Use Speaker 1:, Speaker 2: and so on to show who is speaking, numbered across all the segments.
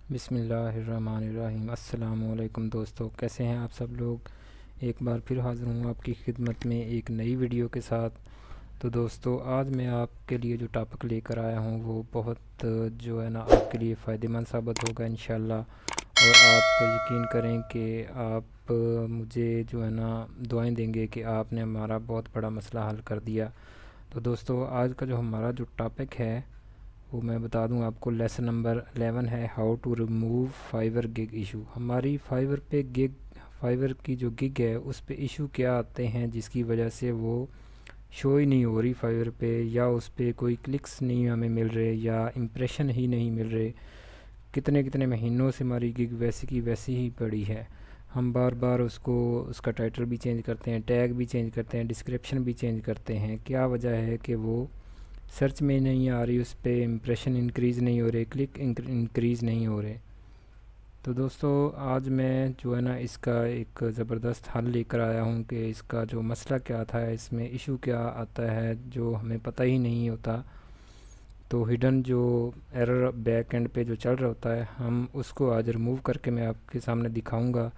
Speaker 1: बिस्मिल्लाहिर्रहमानिर्रहीम। अस्सलामुअलैकुम दोस्तों, कैसे हैं आप सब लोग। एक बार फिर हाज़िर हूँ आपकी खिदमत में एक नई वीडियो के साथ। तो दोस्तों, आज मैं आपके लिए जो टॉपिक लेकर आया हूँ वो बहुत जो है ना आपके लिए फ़ायदेमंद साबित होगा इंशाल्लाह। और आप यकीन करें कि आप मुझे जो है ना दुआएं देंगे कि आपने हमारा बहुत बड़ा मसला हल कर दिया। तो दोस्तों, आज का जो हमारा जो टॉपिक है वो मैं बता दूं आपको। लेसन नंबर 11 है, how to remove Fiverr gig issue. हमारी फाइवर की जो गिग है उस पे इशू क्या आते हैं जिसकी वजह से वो शो ही नहीं हो रही फाइवर पे, या उस पे कोई क्लिक्स नहीं हमें मिल रहे, या इम्प्रेशन ही नहीं मिल रहे। कितने कितने महीनों से हमारी गिग वैसी की वैसी ही पड़ी है। हम बार बार उसको उसका टाइटल भी चेंज करते हैं, टैग भी चेंज करते हैं, डिस्क्रिप्शन भी चेंज करते हैं। क्या वजह है कि वो सर्च में नहीं आ रही, उस पर इम्प्रेशन इंक्रीज़ नहीं हो रहे, क्लिक इंक्रीज़ नहीं हो रहे। तो दोस्तों, आज मैं जो है ना इसका एक ज़बरदस्त हल लेकर आया हूँ कि इसका जो मसला क्या था, इसमें इशू क्या आता है जो हमें पता ही नहीं होता। तो हिडन जो एरर बैक एंड पे जो चल रहा होता है, हम उसको आज रिमूव करके मैं आपके सामने दिखाऊंगा।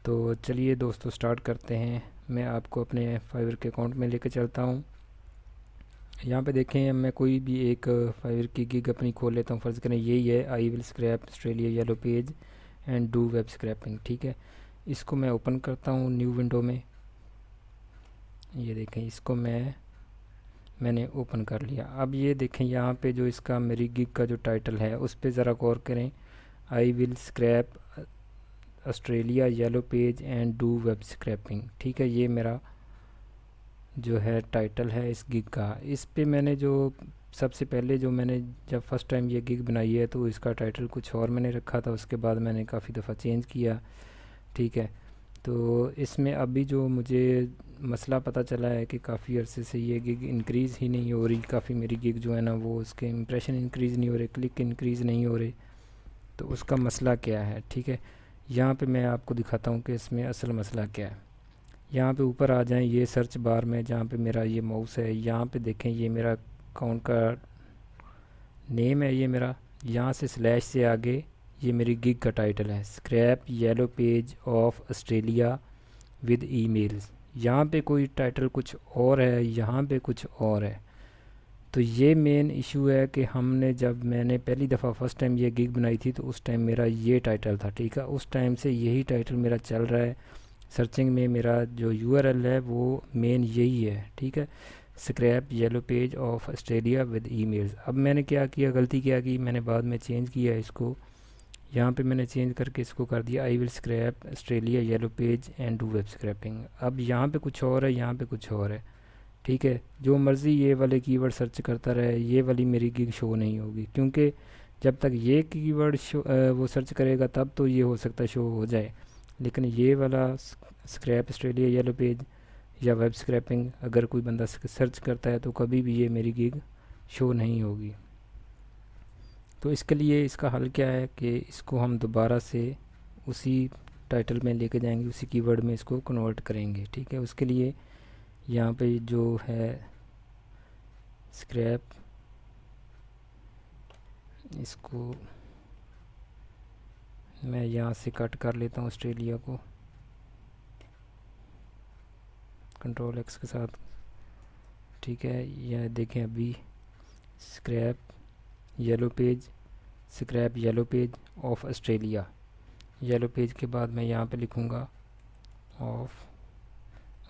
Speaker 1: तो चलिए दोस्तों, स्टार्ट करते हैं। मैं आपको अपने फाइवर के अकाउंट में लेकर चलता हूँ। यहाँ पे देखें, मैं कोई भी एक फाइवर की गिग अपनी खोल लेता हूँ। फ़र्ज़ करें यही है, I will scrap Australia yellow page and do web scrapping. ठीक है, इसको मैं ओपन करता हूँ न्यू विंडो में। ये देखें, इसको मैंने ओपन कर लिया। अब ये देखें, यहाँ पे जो इसका मेरी गिग का जो टाइटल है उस पर ज़रा गौर करें। I will scrap Australia yellow page and do web scrapping. ठीक है, ये मेरा जो है टाइटल है इस गिग का। इस पे मैंने जो सबसे पहले जो मैंने जब फर्स्ट टाइम ये गिग बनाई है तो इसका टाइटल कुछ और मैंने रखा था, उसके बाद मैंने काफ़ी दफ़ा चेंज किया। ठीक है, तो इसमें अभी जो मुझे मसला पता चला है कि काफ़ी अरसे से ये गिग इंक्रीज़ ही नहीं हो रही। काफ़ी मेरी गिग जो है ना वो उसके इंप्रेशन इंक्रीज़ नहीं हो रहे, क्लिक इंक्रीज़ नहीं हो रहे। तो उसका मसला क्या है, ठीक है, यहाँ पे मैं आपको दिखाता हूँ कि इसमें असल मसला क्या है। यहाँ पे ऊपर आ जाएं, ये सर्च बार में जहाँ पे मेरा ये माउस है, यहाँ पे देखें, ये मेरा अकाउंट का नेम है, ये मेरा यहाँ से स्लैश से आगे ये मेरी गिग का टाइटल है, scrap yellow page of Australia with emails. यहाँ पे कोई टाइटल कुछ और है, यहाँ पे कुछ और है। तो ये मेन इशू है कि हमने जब मैंने पहली दफ़ा फर्स्ट टाइम ये गिग बनाई थी तो उस टाइम मेरा ये टाइटल था। ठीक है, उस टाइम से यही टाइटल मेरा चल रहा है। सर्चिंग में मेरा जो यूआरएल है वो मेन यही है। ठीक है, scrap yellow page of Australia with emails. अब मैंने क्या किया, गलती क्या की, मैंने बाद में चेंज किया इसको। यहाँ पे मैंने चेंज करके इसको कर दिया I will scrap Australia yellow page and do web scrapping. अब यहाँ पे कुछ और है, यहाँ पे कुछ और है। ठीक है, जो मर्ज़ी ये वाले कीवर्ड सर्च करता रहे, ये वाली मेरी गिग शो नहीं होगी, क्योंकि जब तक ये कीवर्ड वो सर्च करेगा तब तो ये हो सकता है शो हो जाए। लेकिन ये वाला स्क्रैप ऑस्ट्रेलिया येलो पेज या वेब स्क्रैपिंग अगर कोई बंदा सर्च करता है तो कभी भी ये मेरी गिग शो नहीं होगी। तो इसके लिए इसका हल क्या है कि इसको हम दोबारा से उसी टाइटल में लेके जाएंगे, उसी कीवर्ड में इसको कन्वर्ट करेंगे। ठीक है, उसके लिए यहाँ पे जो है स्क्रैप, इसको मैं यहाँ से कट कर लेता हूँ ऑस्ट्रेलिया को, कंट्रोल एक्स के साथ। ठीक है, यह देखें, अभी scrap yellow page, scrap yellow page of Australia, yellow page के बाद मैं यहाँ पे लिखूँगा ऑफ,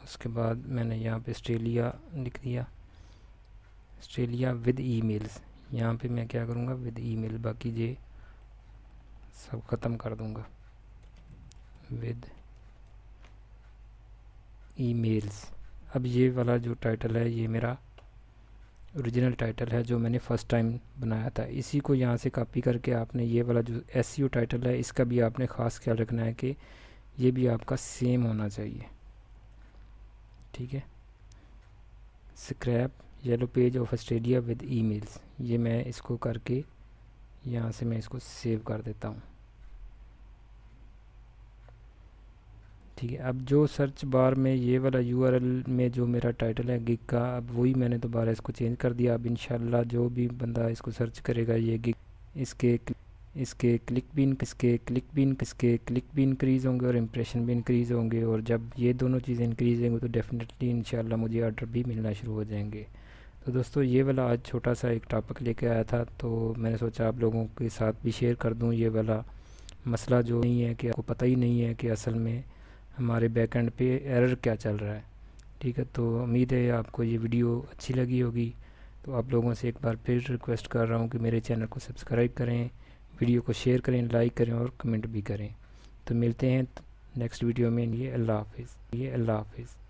Speaker 1: उसके बाद मैंने यहाँ पे ऑस्ट्रेलिया लिख दिया, ऑस्ट्रेलिया विद ईमेल्स। यहाँ पे मैं क्या करूँगा, विद ईमेल, बाकी ये सब ख़त्म कर दूँगा, विद ईमेल्स। अब ये वाला जो टाइटल है ये मेरा ओरिजिनल टाइटल है जो मैंने फ़र्स्ट टाइम बनाया था। इसी को यहाँ से कॉपी करके आपने ये वाला जो एसईओ टाइटल है इसका भी आपने ख़ास ख्याल रखना है कि ये भी आपका सेम होना चाहिए। ठीक है, scrap yellow page of Australia with emails, ये मैं इसको करके यहाँ से मैं इसको सेव कर देता हूँ। ठीक है, अब जो सर्च बार में ये वाला यूआरएल में जो मेरा टाइटल है गिग का, अब वही मैंने दोबारा इसको चेंज कर दिया। अब इंशाल्लाह जो भी बंदा इसको सर्च करेगा ये गिग, इसके इसके क्लिक भी इंक्रीज़ होंगे और इम्प्रेशन भी इंक्रीज़ होंगे, और जब ये दोनों चीज़ें इंक्रीज़ होंगे तो डेफिनेटली इंशाल्लाह मुझे ऑर्डर भी मिलना शुरू हो जाएंगे। तो दोस्तों ये वाला आज छोटा सा एक टॉपिक लेके आया था, तो मैंने सोचा आप लोगों के साथ भी शेयर कर दूं ये वाला मसला, जो नहीं है कि आपको पता ही नहीं है कि असल में हमारे बैकएंड पे एरर क्या चल रहा है। ठीक है, तो उम्मीद है आपको ये वीडियो अच्छी लगी होगी। तो आप लोगों से एक बार फिर रिक्वेस्ट कर रहा हूँ कि मेरे चैनल को सब्सक्राइब करें, वीडियो को शेयर करें, लाइक करें और कमेंट भी करें। तो मिलते हैं नेक्स्ट वीडियो में। ये अल्लाह हाफिज़।